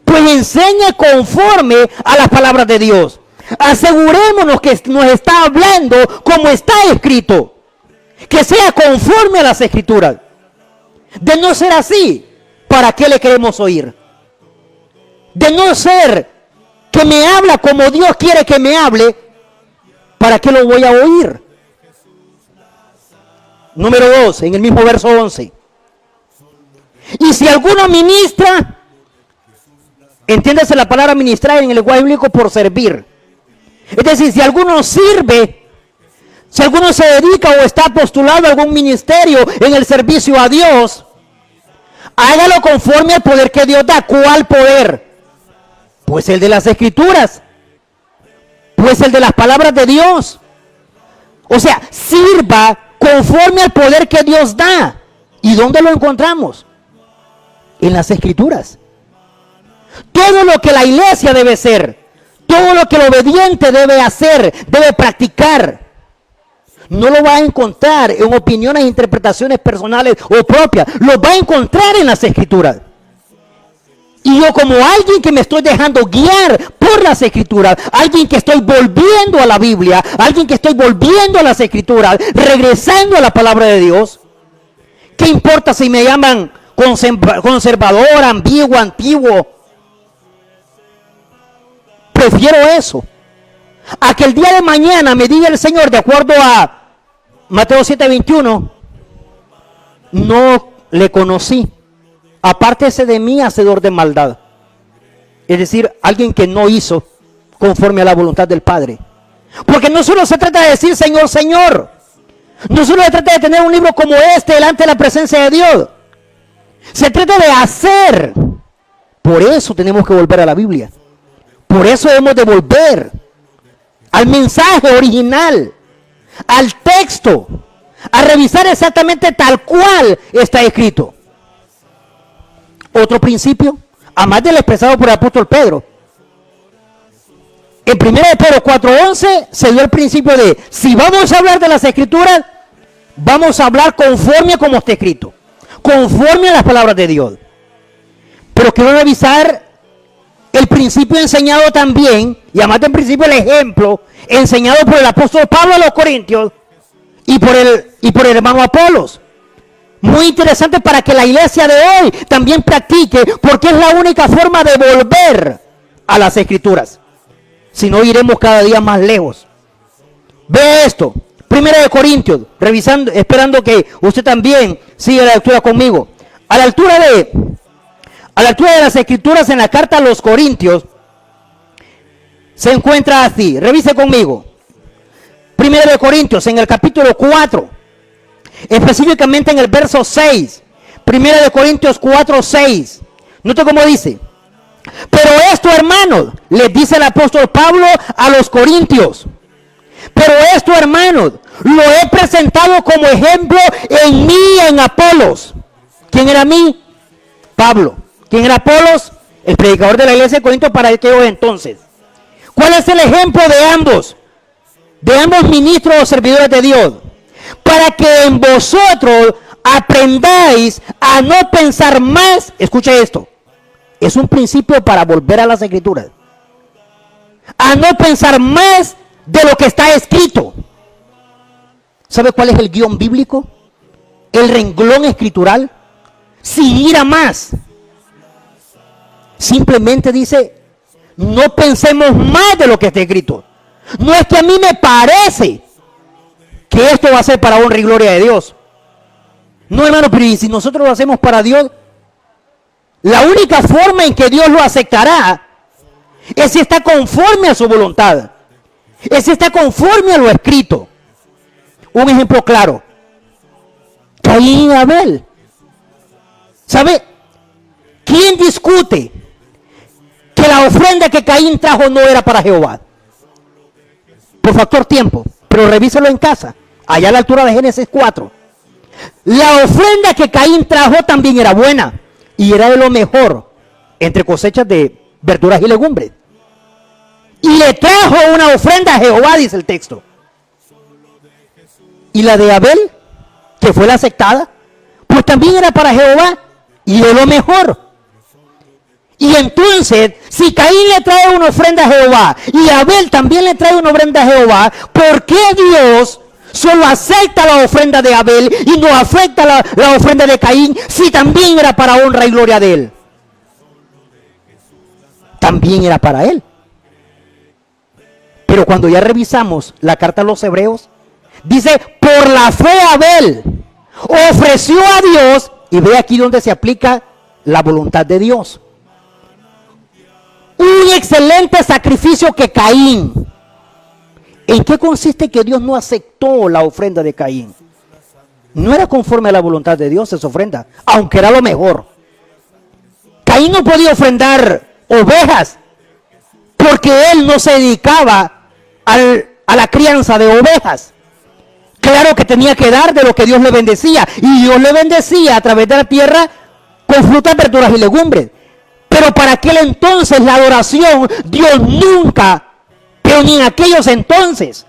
D: pues enseñe conforme a las palabras de Dios. Asegurémonos que nos está hablando como está escrito, que sea conforme a las Escrituras. De no ser así, ¿para qué le queremos oír? De no ser que me habla como Dios quiere que me hable, ¿para qué lo voy a oír? Número 2, en el mismo verso 11. Y si alguno ministra, entiéndase la palabra ministrar en el lenguaje bíblico por servir. Es decir, si alguno sirve, si alguno se dedica o está postulado a algún ministerio en el servicio a Dios, hágalo conforme al poder que Dios da. ¿Cuál poder? Pues el de las Escrituras, pues el de las palabras de Dios. O sea, sirva conforme al poder que Dios da. ¿Y dónde lo encontramos? En las Escrituras. Todo lo que la iglesia debe ser, todo lo que el obediente debe hacer, debe practicar, no lo va a encontrar en opiniones e interpretaciones personales o propias. Lo va a encontrar en las Escrituras. Y yo, como alguien que me estoy dejando guiar por las Escrituras, alguien que estoy volviendo a la Biblia, alguien que estoy volviendo a las Escrituras, regresando a la palabra de Dios, ¿qué importa si me llaman conservador, ambiguo, antiguo? Prefiero eso a que el día de mañana me diga el Señor, de acuerdo a Mateo 7:21, no le conocí, apártese de mí, hacedor de maldad. Es decir, alguien que no hizo conforme a la voluntad del Padre. Porque no solo se trata de decir Señor, Señor, no solo se trata de tener un libro como este delante de la presencia de Dios, se trata de hacer. Por eso tenemos que volver a la Biblia. Por eso debemos de volver al mensaje original, al texto, a revisar exactamente tal cual está escrito. Otro principio, además del expresado por el apóstol Pedro. En 1 Pedro 4:11 se dio el principio de, si vamos a hablar de las Escrituras, vamos a hablar conforme a como está escrito, conforme a las palabras de Dios. Pero quiero revisar el principio enseñado también, y además del principio el ejemplo enseñado por el apóstol Pablo a los Corintios y por el hermano Apolos. Muy interesante para que la iglesia de hoy también practique, porque es la única forma de volver a las Escrituras. Si no, iremos cada día más lejos. Ve esto, 1 Corintios, revisando, esperando que usted también siga la lectura conmigo. A la altura de las Escrituras en la carta a los Corintios, se encuentra así. Revise conmigo. Primero de Corintios, en el capítulo 4, específicamente en el verso 6. Primero de Corintios 4, 6. Note cómo dice. Pero esto, hermanos, les dice el apóstol Pablo a los corintios. Pero esto, hermanos, lo he presentado como ejemplo en mí y en Apolos. ¿Quién era mí? Pablo. ¿Quién era Apolos? El predicador de la iglesia de Corinto para aquellos entonces. ¿Cuál es el ejemplo de ambos? De ambos ministros o servidores de Dios. Para que en vosotros aprendáis a no pensar más. Escuche esto. Es un principio para volver a las escrituras. A no pensar más de lo que está escrito. ¿Sabe cuál es el guión bíblico? El renglón escritural. Sin ir a más. Simplemente dice, no pensemos más de lo que está escrito. No es que a mí me parece que esto va a ser para honra y gloria de Dios. No, hermano, pero si nosotros lo hacemos para Dios, la única forma en que Dios lo aceptará es si está conforme a su voluntad. Es si está conforme a lo escrito. Un ejemplo claro. Caín y Abel. ¿Sabe? ¿Quién discute que la ofrenda que Caín trajo no era para Jehová? Por factor tiempo. Pero revísalo en casa. Allá a la altura de Génesis 4. La ofrenda que Caín trajo también era buena. Y era de lo mejor entre cosechas de verduras y legumbres. Y le trajo una ofrenda a Jehová, dice el texto. Y la de Abel, que fue la aceptada, pues también era para Jehová y de lo mejor. Y entonces, si Caín le trae una ofrenda a Jehová y Abel también le trae una ofrenda a Jehová, ¿por qué Dios solo acepta la ofrenda de Abel y no acepta la ofrenda de Caín si también era para honra y gloria de él? También era para él. Pero cuando ya revisamos la carta a los hebreos, dice, por la fe Abel ofreció a Dios, y ve aquí donde se aplica la voluntad de Dios, un excelente sacrificio que Caín. ¿En qué consiste que Dios no aceptó la ofrenda de Caín? No era conforme a la voluntad de Dios esa ofrenda, aunque era lo mejor. Caín no podía ofrendar ovejas, porque él no se dedicaba a la crianza de ovejas. Claro que tenía que dar de lo que Dios le bendecía, y Dios le bendecía a través de la tierra con frutas, verduras y legumbres. Pero para aquel entonces la adoración, Dios nunca, pero ni en aquellos entonces,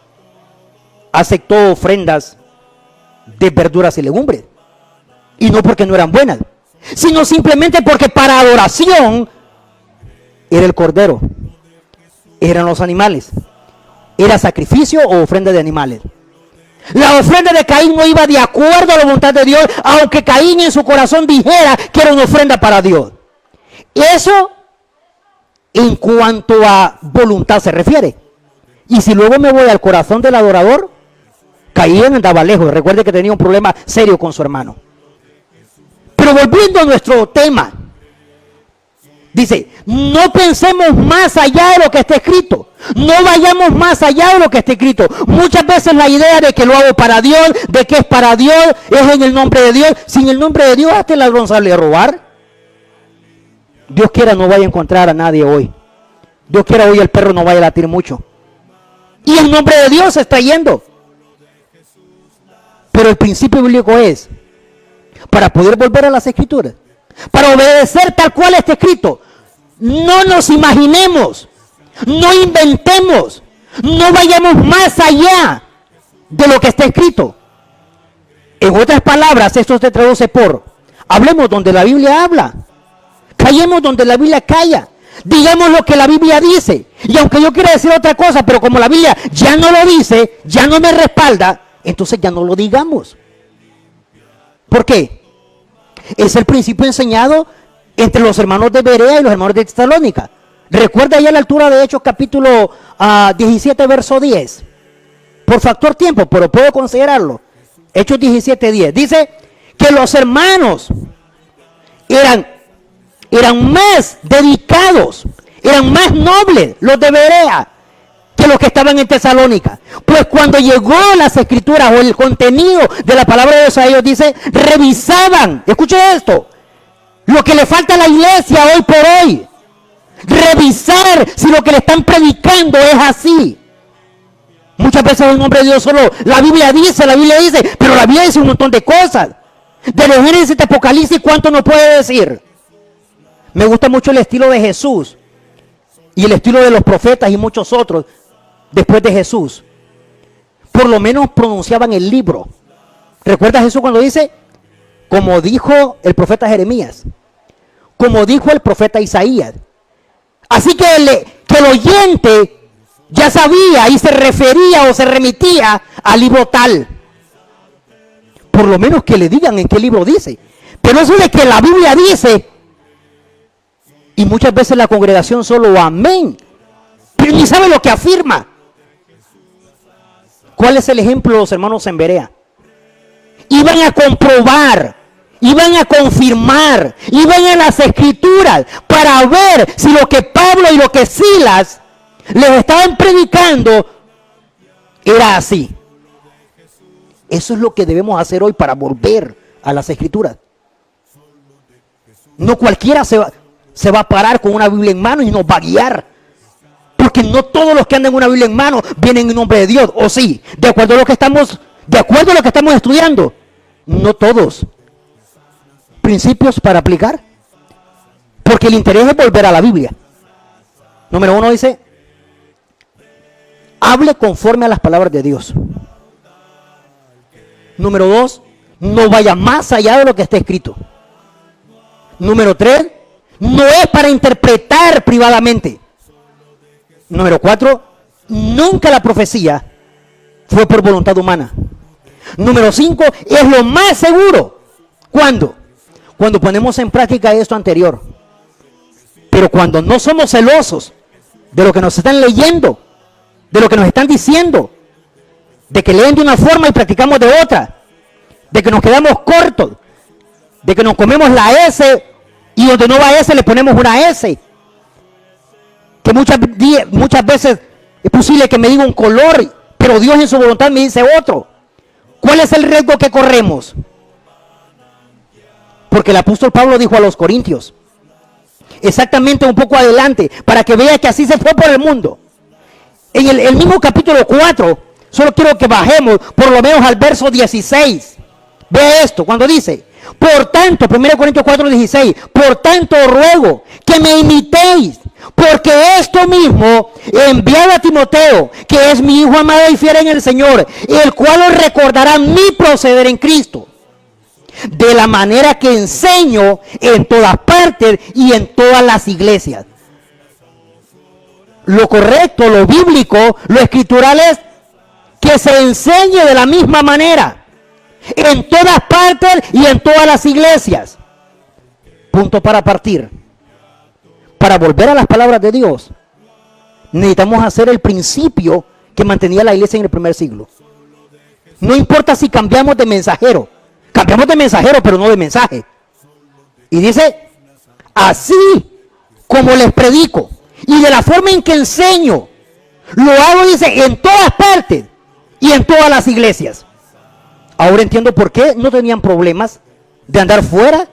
D: aceptó ofrendas de verduras y legumbres. Y no porque no eran buenas, sino simplemente porque para adoración era el cordero, eran los animales, era sacrificio o ofrenda de animales. La ofrenda de Caín no iba de acuerdo a la voluntad de Dios, aunque Caín en su corazón dijera que era una ofrenda para Dios. Eso en cuanto a voluntad se refiere. Y si luego me voy al corazón del adorador, Caín andaba lejos. Recuerde que tenía un problema serio con su hermano. Pero volviendo a nuestro tema, dice, no pensemos más allá de lo que está escrito. No vayamos más allá de lo que está escrito. Muchas veces la idea de que lo hago para Dios, de que es para Dios, es en el nombre de Dios. Sin el nombre de Dios, hasta el ladrón sale a robar. Dios quiera no vaya a encontrar a nadie hoy. Dios quiera hoy el perro no vaya a latir mucho. Y el nombre de Dios se está yendo. Pero el principio bíblico es, para poder volver a las escrituras, para obedecer tal cual está escrito, no nos imaginemos, no inventemos, no vayamos más allá de lo que está escrito. En otras palabras, esto se traduce por, hablemos donde la Biblia habla, callemos donde la Biblia calla, digamos lo que la Biblia dice. Y aunque yo quiera decir otra cosa, pero como la Biblia ya no lo dice, ya no me respalda, entonces ya no lo digamos. ¿Por qué? Es el principio enseñado entre los hermanos de Berea y los hermanos de Tesalónica. Recuerda ya a la altura de Hechos capítulo 17 verso 10. Por factor tiempo, pero puedo considerarlo. Hechos 17, 10. Dice que los hermanos eran más dedicados, eran más nobles, los de Berea, que los que estaban en Tesalónica. Pues cuando llegó las escrituras o el contenido de la palabra de Dios a ellos, dice, revisaban, escuche esto, lo que le falta a la iglesia hoy por hoy. Revisar si lo que le están predicando es así. Muchas veces un hombre de Dios solo, la Biblia dice, pero la Biblia dice un montón de cosas. De los Génesis de Apocalipsis, ¿cuánto nos puede decir? Me gusta mucho el estilo de Jesús y el estilo de los profetas y muchos otros después de Jesús. Por lo menos pronunciaban el libro. ¿Recuerda Jesús cuando dice? Como dijo el profeta Jeremías, como dijo el profeta Isaías. Así que el oyente ya sabía y se refería o se remitía al libro tal. Por lo menos que le digan en qué libro dice. Pero eso de que la Biblia dice, y muchas veces la congregación solo amén, pero ni sabe lo que afirma. ¿Cuál es el ejemplo de los hermanos en Berea? Iban a comprobar, iban a confirmar, iban a las escrituras para ver si lo que Pablo y lo que Silas les estaban predicando era así. Eso es lo que debemos hacer hoy para volver a las escrituras. No cualquiera se va a parar con una Biblia en mano y nos va a guiar. Porque no todos los que andan con una Biblia en mano vienen en nombre de Dios. O sí, de acuerdo a lo que estamos estudiando. No todos. Principios para aplicar. Porque el interés es volver a la Biblia. Número 1 dice, hable conforme a las palabras de Dios. Número 2, no vaya más allá de lo que está escrito. Número 3, no es para interpretar privadamente. Número 4, nunca la profecía fue por voluntad humana. Número 5, es lo más seguro. ¿Cuándo? Cuando ponemos en práctica esto anterior. Pero cuando no somos celosos de lo que nos están leyendo, de lo que nos están diciendo, de que leen de una forma y practicamos de otra, de que nos quedamos cortos, de que nos comemos la S y donde no va S le ponemos una S, que muchas veces es posible que me diga un color, pero Dios en su voluntad me dice otro. ¿Cuál es el riesgo que corremos? Porque el apóstol Pablo dijo a los corintios, exactamente un poco adelante, para que vea que así se fue por el mundo. En el mismo capítulo 4, solo quiero que bajemos por lo menos al verso 16. Ve esto, cuando dice, por tanto, 1 Corintios 4, 16, por tanto ruego que me imitéis, porque esto mismo enviado a Timoteo, que es mi hijo amado y fiel en el Señor, el cual os recordará mi proceder en Cristo, de la manera que enseño en todas partes y en todas las iglesias. Lo correcto, lo bíblico, lo escritural es que se enseñe de la misma manera en todas partes y en todas las iglesias. Punto para partir. Para volver a las palabras de Dios, necesitamos hacer el principio que mantenía la iglesia en el primer siglo. No importa si cambiamos de mensajero, pero no de mensaje. Y dice, así como les predico y de la forma en que enseño, lo hago, dice, en todas partes y en todas las iglesias. Ahora entiendo por qué no tenían problemas de andar fuera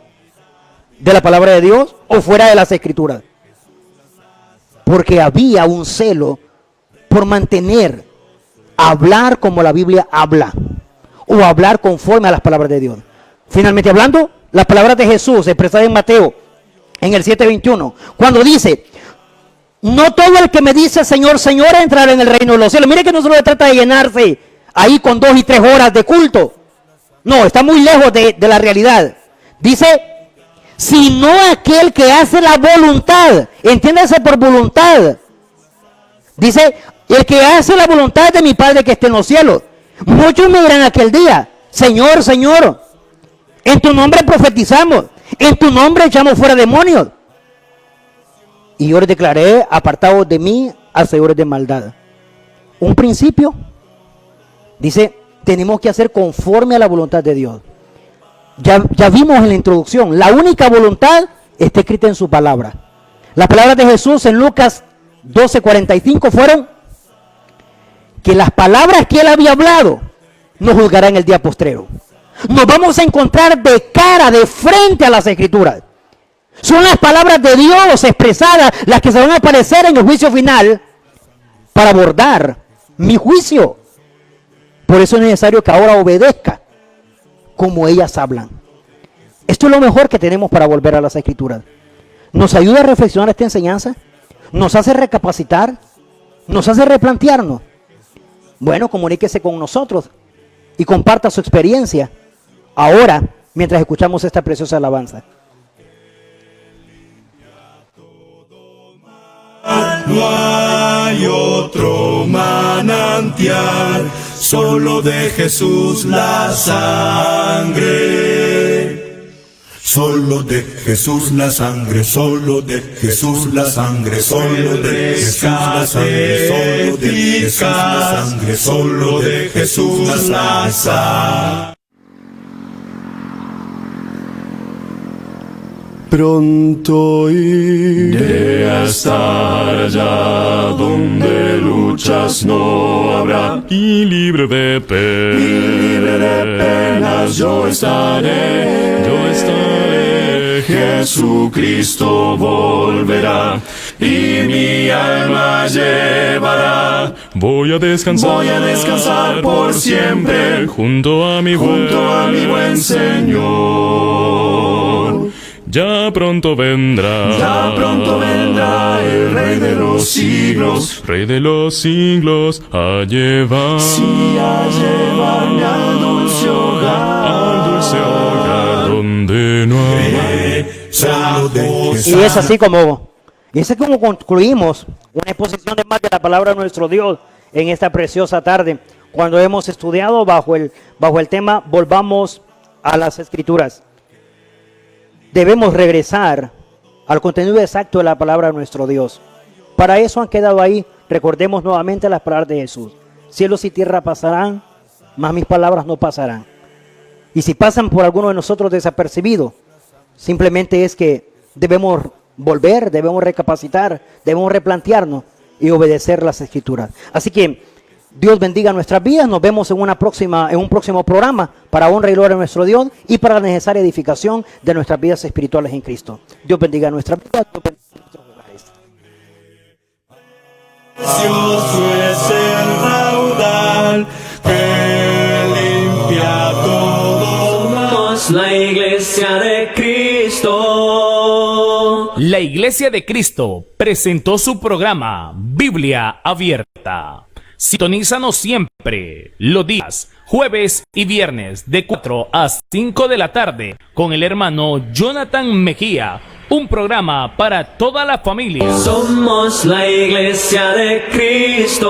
D: de la palabra de Dios o fuera de las escrituras. Porque había un celo por mantener, hablar como la Biblia habla, o hablar conforme a las palabras de Dios. Finalmente hablando, las palabras de Jesús expresadas en Mateo, en el 7:21, cuando dice, no todo el que me dice Señor, Señor entrará en el reino de los cielos. Mire que no se trata de llenarse ahí con 2 y 3 horas de culto. No, está muy lejos de la realidad. Dice, sino aquel que hace la voluntad. Entiéndase por voluntad. Dice, el que hace la voluntad de mi Padre que esté en los cielos. Muchos me dirán aquel día, Señor, Señor, en tu nombre profetizamos, en tu nombre echamos fuera demonios. Y yo les declaré, apartados de mí, hacedores de maldad. Un principio, dice, tenemos que hacer conforme a la voluntad de Dios. Ya vimos en la introducción, la única voluntad está escrita en su palabra. Las palabras de Jesús en Lucas 12:45 fueron, que las palabras que él había hablado nos juzgará en el día postrero. Nos vamos a encontrar de cara, de frente a las Escrituras. Son las palabras de Dios expresadas las que se van a aparecer en el juicio final para abordar mi juicio. Por eso es necesario que ahora obedezca como ellas hablan. Esto es lo mejor que tenemos para volver a las Escrituras. Nos ayuda a reflexionar esta enseñanza, nos hace recapacitar, nos hace replantearnos. Bueno, comuníquese con nosotros y comparta su experiencia ahora mientras escuchamos esta preciosa alabanza.
C: No hay otro manantial, solo de Jesús la sangre. Solo de Jesús la sangre, solo de Jesús la sangre, solo de Jesús la sangre, solo de Jesús la sangre, solo de Jesús la sangre.
E: Pronto iré a estar allá donde luchas no habrá, y libre de penas yo estaré, Jesucristo volverá y mi alma llevará. Voy a descansar por siempre junto a mi buen Señor. Ya pronto vendrá el Rey de los siglos, a llevar, a llevarme al dulce hogar, donde no habrá.
D: Y es así como concluimos una exposición de más de la palabra de nuestro Dios en esta preciosa tarde, cuando hemos estudiado bajo el tema Volvamos a las Escrituras. Debemos regresar al contenido exacto de la palabra de nuestro Dios. Para eso han quedado ahí, recordemos nuevamente las palabras de Jesús. Cielos y tierra pasarán, mas mis palabras no pasarán. Y si pasan por alguno de nosotros desapercibido, simplemente es que debemos volver, debemos recapacitar, debemos replantearnos y obedecer las Escrituras. Así que Dios bendiga nuestras vidas. Nos vemos en un próximo programa para honra y gloria a nuestro Dios y para la necesaria edificación de nuestras vidas espirituales en Cristo. Dios bendiga nuestras vidas. Dios bendiga nuestros hogares.
C: Precioso es el raudal que limpia todo mal.
A: Somos la iglesia de Cristo.
B: La Iglesia de Cristo presentó su programa Biblia Abierta. Sintonízanos siempre los días jueves y viernes de 4 a 5 de la tarde con el hermano Jonathan Mejía, un programa para toda la familia.
A: Somos la iglesia de Cristo.